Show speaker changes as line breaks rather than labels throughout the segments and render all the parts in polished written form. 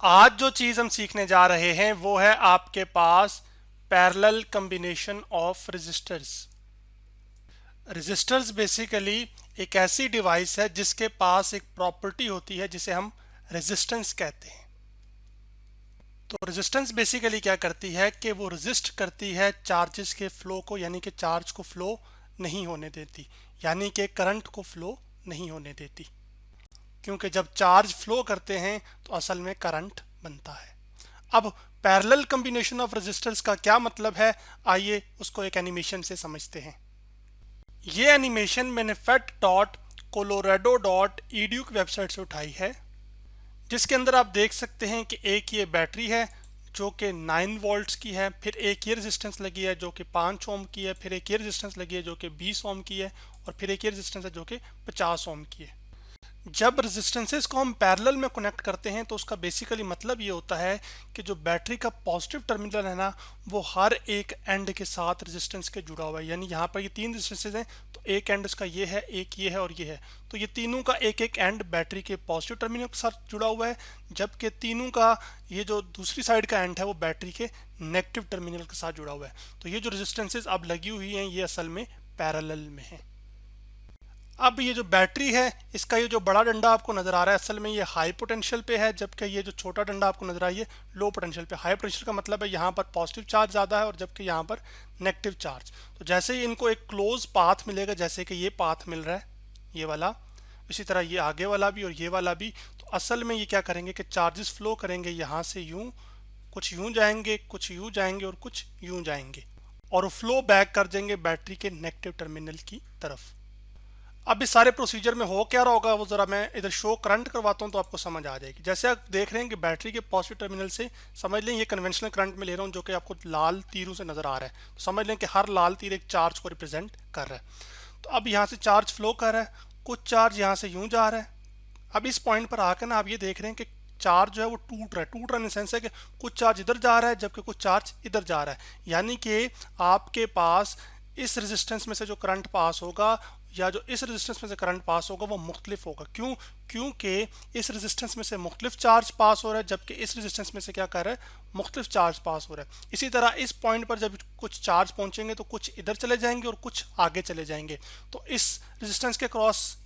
आज जो चीज हम सीखने जा रहे हैं वो है आपके पास parallel combination of resistors. Resistors basically एक ऐसी डिवाइस है जिसके पास एक प्रॉपर्टी होती है जिसे हम रेजिस्टेंस कहते हैं। तो रेजिस्टेंस बेसिकली क्या करती है कि वो रेजिस्ट करती है चार्जेस के फ्लो को, यानी कि चार्ज को फ्लो नहीं होने देती, यानी कि करंट को फ्लो नहीं होने देती। क्योंकि जब चार्ज फ्लो करते हैं तो असल में करंट बनता है। अब पैरेलल कॉम्बिनेशन ऑफ रेजिस्टर्स का क्या मतलब है, आइए उसको एक एनिमेशन से समझते हैं। ये एनिमेशन मैंने PhET dot Colorado dot EDU की वेबसाइट से उठाई है, जिसके अंदर आप देख सकते हैं कि एक ये बैटरी है जो कि 9 वोल्ट्स की है, फिर एक ये रेजिस्टेंस लगी है जो कि 5 ओम की है, फिर एक ये रेजिस्टेंस लगी है जो कि 20 ओम की है, और फिर एक ये रेजिस्टेंस है जो कि 50 ओम की है। जब रेजिस्टेंसेस को हम पैरेलल में कनेक्ट करते हैं तो उसका बेसिकली मतलब ये होता है कि जो बैटरी का पॉजिटिव टर्मिनल है ना, वो हर एक एंड के साथ रेजिस्टेंस के जुड़ा हुआ है। यानी यहाँ पर ये 3 रेजिस्टेंसेस हैं, तो एक एंड इसका ये है, एक ये है और ये है, तो ये तीनों का एक एक एंड बैटरी के पॉजिटिव टर्मिनल के साथ जुड़ा हुआ है, जबकि तीनों का ये जो दूसरी साइड का एंड है वो बैटरी के नेगेटिव टर्मिनल के साथ जुड़ा हुआ है। तो ये जो रेजिस्टेंसेस अब लगी हुई हैं ये असल में पैरेलल में है। अब ये जो बैटरी है इसका ये जो बड़ा डंडा आपको नजर आ रहा है असल में ये हाई पोटेंशियल पे है, जबकि ये जो छोटा डंडा आपको नजर आ रहा है ये लो पोटेंशियल पे। हाई पोटेंशियल का मतलब है यहाँ पर पॉजिटिव चार्ज ज़्यादा है और जबकि यहाँ पर नेगेटिव चार्ज। तो जैसे ही इनको एक क्लोज पाथ मिलेगा, जैसे कि ये पाथ मिल रहा है ये वाला, इसी तरह ये आगे वाला भी और ये वाला भी, तो असल में ये क्या करेंगे कि चार्जेस फ्लो करेंगे यहाँ से यूँ, कुछ यूँ जाएंगे, कुछ यूँ जाएंगे और कुछ यूँ जाएंगे, और फ्लो बैक कर देंगे बैटरी के नेगेटिव टर्मिनल की तरफ। अब इस सारे प्रोसीजर में हो क्या रहा होगा वो ज़रा मैं इधर शो करंट करवाता हूँ तो आपको समझ आ जाएगी। जैसे आप देख रहे हैं कि बैटरी के पॉजिटिव टर्मिनल से समझ लें ये कन्वेंशनल करंट में ले रहा हूँ जो कि आपको लाल तीरों से नज़र आ रहा है, तो समझ लें कि हर लाल तीर एक चार्ज को रिप्रेजेंट कर रहा है। तो अब यहाँ से चार्ज फ्लो कर रहा है, कुछ चार्ज यहाँ से यूँ जा रहा है। अब इस पॉइंट पर आकर ना आप ये देख रहे हैं कि चार्ज जो है वो टूट रहा है इन सेंस है कि कुछ चार्ज इधर जा रहा है जबकि कुछ चार्ज इधर जा रहा है। यानी कि आपके पास इस रेजिस्टेंस में से जो करंट पास होगा या जो इस रेजिस्टेंस में से करंट पास होगा वो मुख्तलिफ होगा। क्यों? क्योंकि इस रेजिस्टेंस में से मुख्तलिफ चार्ज पास हो रहा है जबकि इस रेजिस्टेंस में से क्या कर रहा है, मुख्तलिफ चार्ज पास हो रहा है। इसी तरह इस पॉइंट पर जब कुछ चार्ज पहुंचेंगे तो कुछ इधर चले जाएंगे और कुछ आगे चले जाएंगे। तो इस रेजिस्टेंस के क्रॉस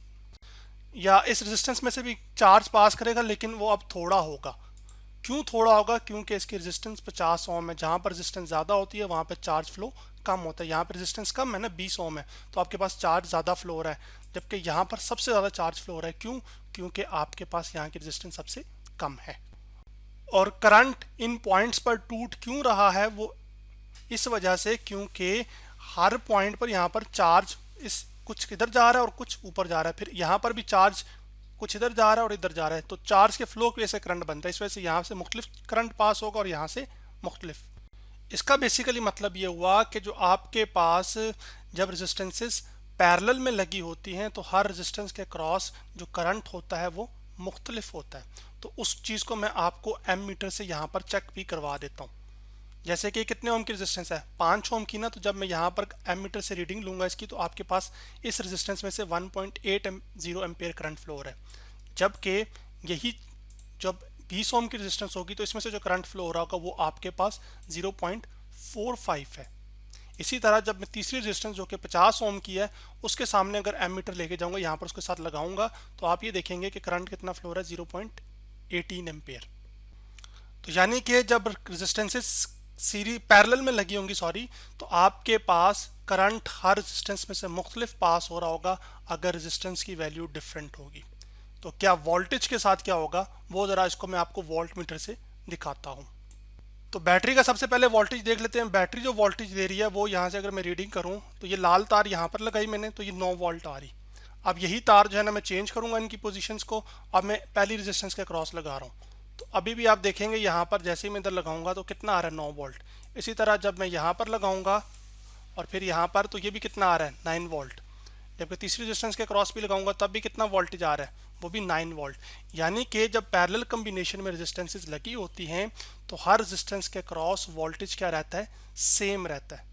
या इस रेजिस्टेंस में से भी चार्ज पास करेगा, लेकिन वो अब थोड़ा होगा। क्यों थोड़ा होगा? क्योंकि इसकी रेजिस्टेंस 50 ओम है। जहाँ पर रेजिस्टेंस ज़्यादा होती है वहाँ पर चार्ज फ्लो कम होता है। यहाँ पर रेजिस्टेंस कम है ना, 20 ओम है, तो आपके पास चार्ज ज़्यादा फ्लो हो रहा है, जबकि यहाँ पर सबसे ज़्यादा चार्ज फ्लो हो रहा है। क्यों? क्योंकि आपके पास यहाँ की रेजिस्टेंस सबसे कम है। और करंट इन पॉइंट्स पर टूट क्यों रहा है, वो इस वजह से क्योंकि हर पॉइंट पर यहाँ पर चार्ज इस कुछ इधर जा रहा है और कुछ ऊपर जा रहा है, फिर यहाँ पर भी चार्ज कुछ इधर जा रहा है और इधर जा रहा है, तो चार्ज के फ्लो की वजह से करंट बनता है। इस वजह से यहाँ से मुख्तलिफ करंट पास होगा और यहाँ से मुख्तलिफ। इसका बेसिकली मतलब ये हुआ कि जो आपके पास जब रेजिस्टेंसेस पैरेलल में लगी होती हैं तो हर रेजिस्टेंस के क्रॉस जो करंट होता है वो मुख्तलिफ होता है। तो उस चीज़ को मैं आपको एम मीटर से यहाँ पर चेक भी करवा देता हूँ। जैसे कि कितने ओम की रेजिस्टेंस है, 5 ओम की ना, तो जब मैं यहाँ पर एमीटर से रीडिंग लूंगा इसकी तो आपके पास इस रेजिस्टेंस में से 1.80 एम्पेयर करंट फ्लो हो रहा है। जबकि यही जब 20 ओम की रेजिस्टेंस होगी तो इसमें से जो करंट फ्लो हो रहा होगा वो आपके पास 0.45 है। इसी तरह जब मैं तीसरी रेजिस्टेंस जो कि 50 ओम की है उसके सामने अगर एमीटर लेके जाऊंगा, यहाँ पर उसके साथ लगाऊंगा, तो आप ये देखेंगे कि करंट कितना फ्लो हो रहा है, 0.18 एम्पेयर। तो यानी कि जब रेजिस्टेंसेस सीरी पैरेलल में लगी होंगी तो आपके पास करंट हर रेजिस्टेंस में से मुख्तलिफ पास हो रहा होगा अगर रेजिस्टेंस की वैल्यू डिफरेंट होगी। तो क्या वोल्टेज के साथ क्या होगा वो ज़रा इसको मैं आपको वोल्ट मीटर से दिखाता हूँ। तो बैटरी का सबसे पहले वोल्टेज देख लेते हैं। बैटरी जो वोल्टेज दे रही है वो यहाँ से अगर मैं रीडिंग करूँ तो ये लाल तार यहाँ पर लगाई मैंने, तो ये 9 वोल्ट आ रही। अब यही तार जो है ना मैं चेंज करूँगा इनकी पोजीशंस को। अब मैं पहली रेजिस्टेंस के क्रॉस लगा रहा हूँ, तो अभी भी आप देखेंगे यहाँ पर जैसे ही मैं इधर लगाऊंगा तो कितना आ रहा है, 9 वोल्ट। इसी तरह जब मैं यहाँ पर लगाऊंगा और फिर यहाँ पर, तो ये भी कितना आ रहा है, 9 वोल्ट। जबकि तीसरी रेजिस्टेंस के क्रॉस भी लगाऊंगा तब भी कितना वोल्टेज आ रहा है, वो भी 9 वोल्ट। यानी कि जब पैरेलल कॉम्बिनेशन में रेजिस्टेंसेस लगी होती हैं तो हर रेजिस्टेंस के क्रॉस वोल्टेज क्या रहता है, सेम रहता है।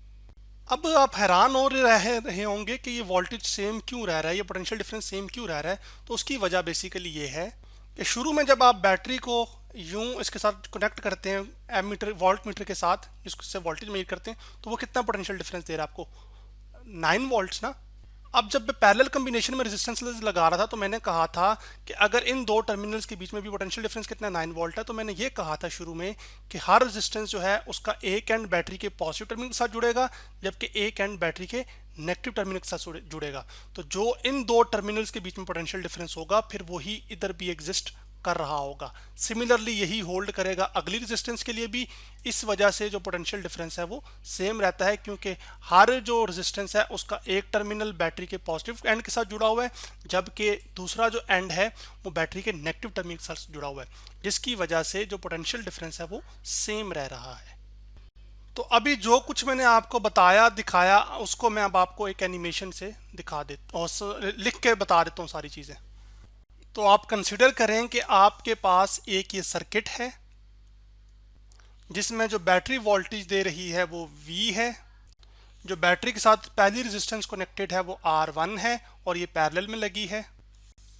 अब आप हैरान हो रहे होंगे कि ये वोल्टेज सेम क्यों रह रहा है, ये पोटेंशियल डिफरेंस सेम क्यों रह रहा है। तो उसकी वजह बेसिकली ये है कि शुरू में जब आप बैटरी को यूं इसके साथ कनेक्ट करते हैं एमीटर वोल्ट मीटर के साथ जिससे वोल्टेज मेजर करते हैं, तो वो कितना पोटेंशियल डिफरेंस दे रहा है आपको? 9 वोल्ट्स ना। अब जब मैं पैरेलल कम्बिनेशन में रेजिस्टेंस लगा रहा था तो मैंने कहा था कि अगर इन दो टर्मिनल्स के बीच में भी पोटेंशियल डिफरेंस कितना 9 वोल्ट है, तो मैंने ये कहा था शुरू में कि हर रेजिस्टेंस जो है उसका एक एंड बैटरी के पॉजिटिव टर्मिनल के साथ जुड़ेगा, जबकि एक एंड बैटरी के नेगेटिव टर्मिनल के साथ जुड़ेगा। तो जो इन दो टर्मिनल्स के बीच में पोटेंशियल डिफरेंस होगा फिर वही इधर भी एग्जिस्ट कर रहा होगा। सिमिलरली यही होल्ड करेगा अगली रेजिस्टेंस के लिए भी। इस वजह से जो पोटेंशियल डिफरेंस है वो सेम रहता है, क्योंकि हर जो रेजिस्टेंस है उसका एक टर्मिनल बैटरी के पॉजिटिव एंड के साथ जुड़ा हुआ है, जबकि दूसरा जो एंड है वो बैटरी के नेगेटिव टर्मिनल के साथ जुड़ा हुआ है, जिसकी वजह से जो पोटेंशियल डिफरेंस है वो सेम रह रहा है। तो अभी जो कुछ मैंने आपको बताया दिखाया उसको मैं अब आपको एक एनिमेशन से दिखा देता हूँ और लिख के बता देता हूँ सारी चीज़ें। तो आप कंसिडर करें कि आपके पास एक ये सर्किट है जिसमें जो बैटरी वोल्टेज दे रही है वो V है, जो बैटरी के साथ पहली रेजिस्टेंस कनेक्टेड है वो R1 है और ये पैरेलल में लगी है,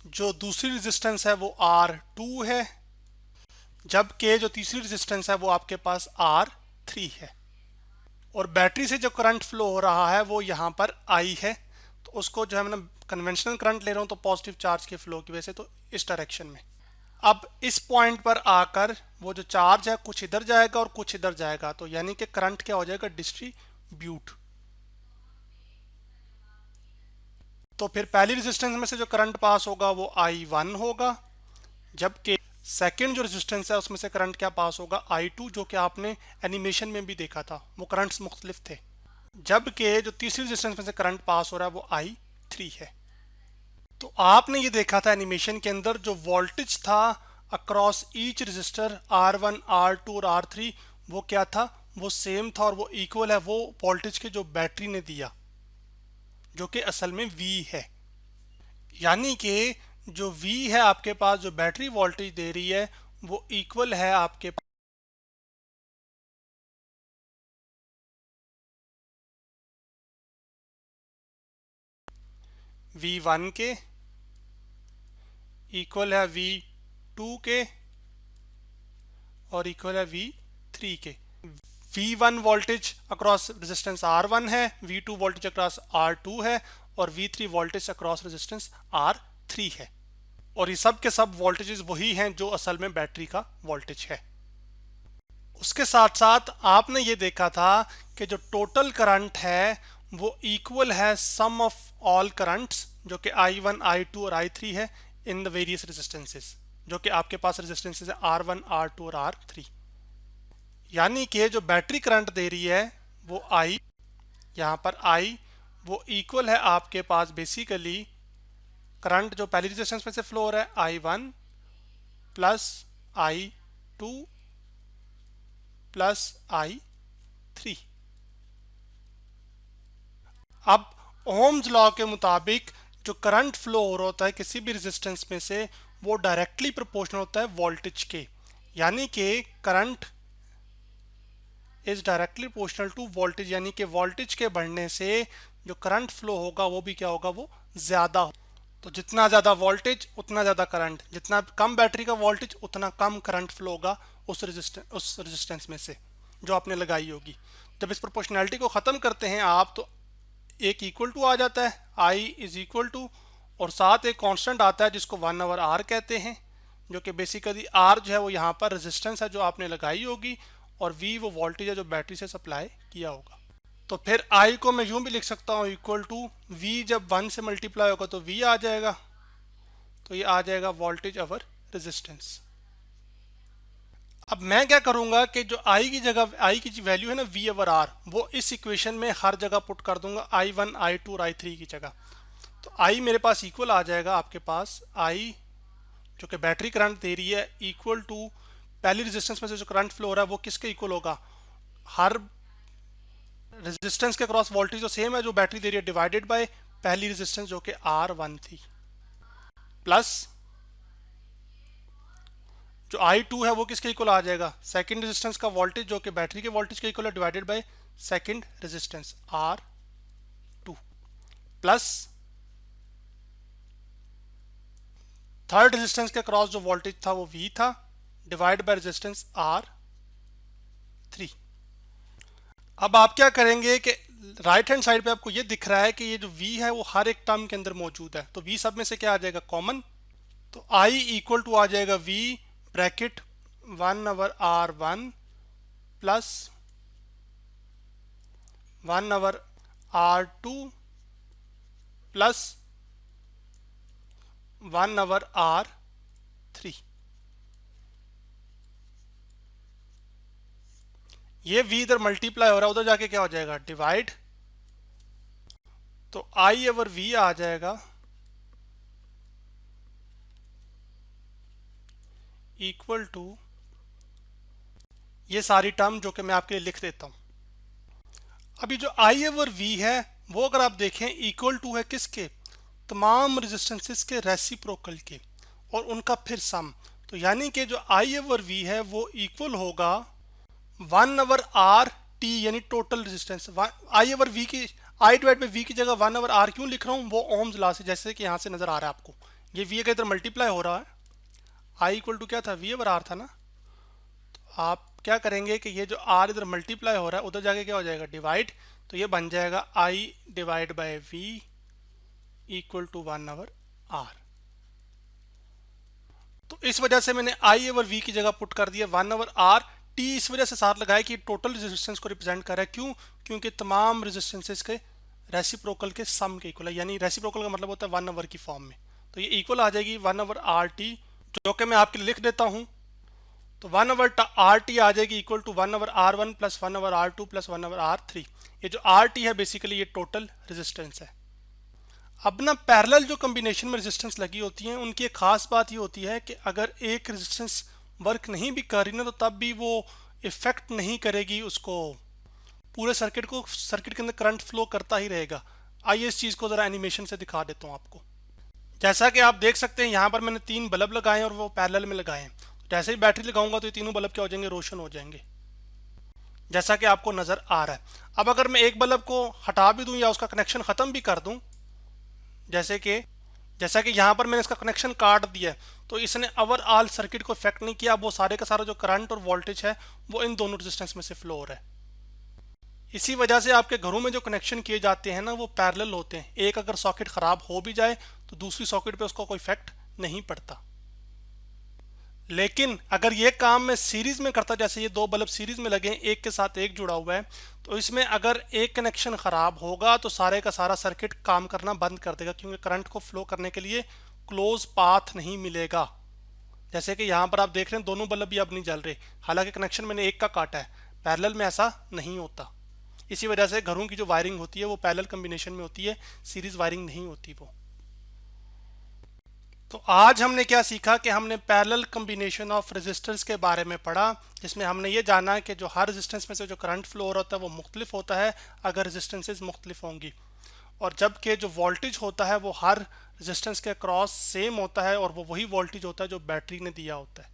जो दूसरी रेजिस्टेंस है वो R2 है, जबकि जो तीसरी रेजिस्टेंस है वो आपके पास R3 है। और बैटरी से जो करंट फ्लो हो रहा है वो यहाँ पर I है, तो उसको जो है मैं कन्वेंशनल करंट ले रहा हूँ तो पॉजिटिव चार्ज के फ्लो की वजह से, तो इस डायरेक्शन में। अब इस पॉइंट पर आकर वो जो चार्ज है कुछ इधर जाएगा और कुछ इधर जाएगा, तो यानी कि करंट क्या हो जाएगा? डिस्ट्रीब्यूट। तो फिर पहली रेजिस्टेंस में से जो करंट पास होगा वो I1 होगा, जबकि सेकंड जो रेजिस्टेंस है उसमें से करंट क्या पास होगा? I2, जो कि आपने एनिमेशन में भी देखा था, वो करंट्स मुख्तलिफ थे। जबकि जो तीसरी रेजिस्टेंस में से करंट पास हो रहा है वो I3 है। तो आपने ये देखा था एनिमेशन के अंदर जो वोल्टेज था across each resistor R1, R2 और R3, वो क्या था? वो सेम था और वो इक्वल है वो वोल्टेज के जो बैटरी ने दिया, जो कि असल में V है। यानी कि जो V है आपके पास, जो बैटरी वोल्टेज दे रही है, वो इक्वल है आपके V1 के, इक्वल है V2 के और इक्वल है V3 के। V1 voltage across resistance R1 है, V2 वोल्टेज अक्रॉस R2 है और V3 voltage across resistance R3 है। और ये सब के सब वोल्टेजेस वही हैं जो असल में बैटरी का वोल्टेज है। उसके साथ साथ आपने ये देखा था कि जो टोटल करंट है वो इक्वल है सम ऑफ ऑल करंट्स, जो कि I1, I2 और I3 है इन द वेरियस रेजिस्टेंसेस, जो कि आपके पास रेजिस्टेंसेस है R1, R2 और R3। यानी कि जो बैटरी करंट दे रही है वो I, यहाँ पर I वो इक्वल है आपके पास बेसिकली करंट जो पहली रेजिस्टेंस में से फ्लो हो रहा है I1 plus I2 plus I3। अब ओम्स लॉ के मुताबिक जो करंट फ्लो हो रहा होता है किसी भी रेजिस्टेंस में से वो डायरेक्टली प्रोपोर्शनल होता है वोल्टेज के, यानी कि current is directly proportional to voltage, यानी कि वोल्टेज के बढ़ने से जो करंट फ्लो होगा वो भी क्या होगा? वो ज्यादा। तो जितना ज्यादा वोल्टेज उतना ज्यादा करंट, जितना कम बैटरी का वोल्टेज उतना कम करंट फ्लो होगा उस रेजिस्टेंस में से जो आपने लगाई होगी। जब इस प्रोपोर्शनैलिटी को ख़त्म करते हैं आप, तो एक इक्वल टू आ जाता है, आई इज इक्वल टू, और साथ एक कांस्टेंट आता है जिसको 1/r कहते हैं, जो कि बेसिकली r जो है वो यहाँ पर रेजिस्टेंस है जो आपने लगाई होगी और v वो वोल्टेज है जो बैटरी से सप्लाई किया होगा। तो फिर I को मैं यूं भी लिख सकता हूँ इक्वल टू v, जब 1 से मल्टीप्लाई होगा तो v आ जाएगा, तो ये आ जाएगा वोल्टेज ओवर रेजिस्टेंस। अब मैं क्या करूंगा कि जो I की जगह I की जो वैल्यू है ना V/R, वो इस इक्वेशन में हर जगह पुट कर दूंगा I1, I2 और I3 की जगह। तो I मेरे पास इक्वल आ जाएगा आपके पास I जो कि बैटरी करंट दे रही है इक्वल टू पहली रेजिस्टेंस में से जो करंट फ्लो हो रहा है वो किसके इक्वल होगा? हर रेजिस्टेंस के क्रॉस वोल्टेज जो सेम है जो बैटरी दे रही है डिवाइडेड बाय पहली रेजिस्टेंस जो कि R1 थी, प्लस जो I2 है वो किसके इक्वल आ जाएगा? सेकंड रेजिस्टेंस का वोल्टेज जो कि बैटरी के वोल्टेज के इक्वल है divided by second resistance R2, plus third resistance के क्रॉस जो वोल्टेज था वो V था, डिवाइड बाय रेजिस्टेंस R3। अब आप क्या करेंगे कि राइट हैंड साइड पे आपको ये दिख रहा है कि ये जो V है वो हर एक टर्म के अंदर मौजूद है, तो V सब में से क्या आ जाएगा, कॉमन। तो I इक्वल टू आ जाएगा V bracket 1/R1 plus 1/R2 plus 1/R3। ये V इधर मल्टीप्लाई हो रहा है, उधर जाके क्या हो जाएगा, डिवाइड। तो I ओवर V आ जाएगा इक्वल टू ये सारी टर्म जो कि मैं आपके लिए लिख देता हूं। अभी जो I ओवर V है वो अगर आप देखें इक्वल टू है किसके, तमाम रेजिस्टेंसेस के रेसिप्रोकल के और उनका फिर सम। तो यानी कि जो I ओवर V है वो इक्वल होगा 1/R T, यानी total resistance. I over V की I डिवाइड बाई V की जगह 1/R क्यों लिख रहा हूँ, वो ओम्स लॉ से, जैसे कि यहाँ से नजर आ रहा है आपको, ये V का इधर मल्टीप्लाई हो रहा है। I इक्वल टू क्या था, V/R था ना। तो आप क्या करेंगे कि ये जो R इधर मल्टीप्लाई हो रहा है उधर जाके क्या हो जाएगा, डिवाइड। तो ये बन जाएगा I divide by V equal to 1/R। तो इस वजह से मैंने I ओवर V की जगह पुट कर दिया 1/R। T इस वजह से साथ लगाया कि टोटल रेजिस्टेंस को रिप्रेजेंट कर रहा है, क्यों, क्योंकि तमाम रेजिस्टेंसेस के रेसिप्रोकल के सम के इक्वल है, यानी रेसिप्रोकल का मतलब होता है 1/, की फॉर्म में। तो ये इक्वल आ जाएगी 1/RT, जो कि मैं आपके लिए लिख देता हूं। तो 1/RT आ जाएगी equal to 1/R1 plus 1/R2 plus 1/R3। ये जो RT है बेसिकली ये टोटल रेजिस्टेंस है। अब ना पैरेलल जो कॉम्बिनेशन में रेजिस्टेंस लगी होती हैं उनकी एक खास बात ये होती है कि अगर एक रेजिस्टेंस वर्क नहीं भी कर रही ना तो तब भी वो इफेक्ट नहीं करेगी उसको, पूरे सर्किट को, सर्किट के अंदर करंट फ्लो करता ही रहेगा। आइए इस चीज़ को ज़रा एनिमेशन से दिखा देता हूँ आपको। जैसा कि आप देख सकते हैं यहाँ पर मैंने 3 बल्ब लगाए हैं और वो पैरेलल में लगाए हैं। जैसे ही बैटरी लगाऊंगा तो ये तीनों बल्ब क्या हो जाएंगे, रोशन हो जाएंगे, जैसा कि आपको नज़र आ रहा है। अब अगर मैं एक बल्ब को हटा भी दूं या उसका कनेक्शन ख़त्म भी कर दूं, जैसा कि यहाँ पर मैंने इसका कनेक्शन काट दिया है, तो इसने ओवरऑल सर्किट को इफेक्ट नहीं किया। वो सारे का सारा जो करंट और वोल्टेज है वो इन दोनों रेजिस्टेंस में से फ्लो हो रहा है। इसी वजह से आपके घरों में जो कनेक्शन किए जाते हैं ना वो पैरेलल होते हैं। एक अगर सॉकेट ख़राब हो भी जाए तो दूसरी सॉकेट पे उसका कोई इफेक्ट नहीं पड़ता। लेकिन अगर ये काम मैं सीरीज में करता, जैसे ये 2 बल्ब सीरीज में लगे हैं, एक के साथ एक जुड़ा हुआ है, तो इसमें अगर एक कनेक्शन ख़राब होगा तो सारे का सारा सर्किट काम करना बंद कर देगा, क्योंकि करंट को फ्लो करने के लिए क्लोज पाथ नहीं मिलेगा। जैसे कि यहाँ पर आप देख रहे हैं दोनों बल्ब भी अब नहीं जल रहे, हालांकि कनेक्शन मैंने एक का काटा है। पैरेलल में ऐसा नहीं होता। इसी वजह से घरों की जो वायरिंग होती है वो पैरेलल कम्बिनेशन में होती है, सीरीज वायरिंग नहीं होती वो। तो आज हमने क्या सीखा कि हमने पैरेलल कम्बिनेशन ऑफ रेजिस्टर्स के बारे में पढ़ा, जिसमें हमने ये जाना कि जो हर रेजिस्टेंस में से जो करंट फ्लो हो रहा होता है वो मुख्तलिफ होता है अगर रेजिस्टेंसेस मुख्तलिफ होंगी, और जबकि जो वोल्टेज होता है वो हर रेजिस्टेंस के क्रॉस सेम होता है और वो वही वोल्टेज होता है जो बैटरी ने दिया होता है।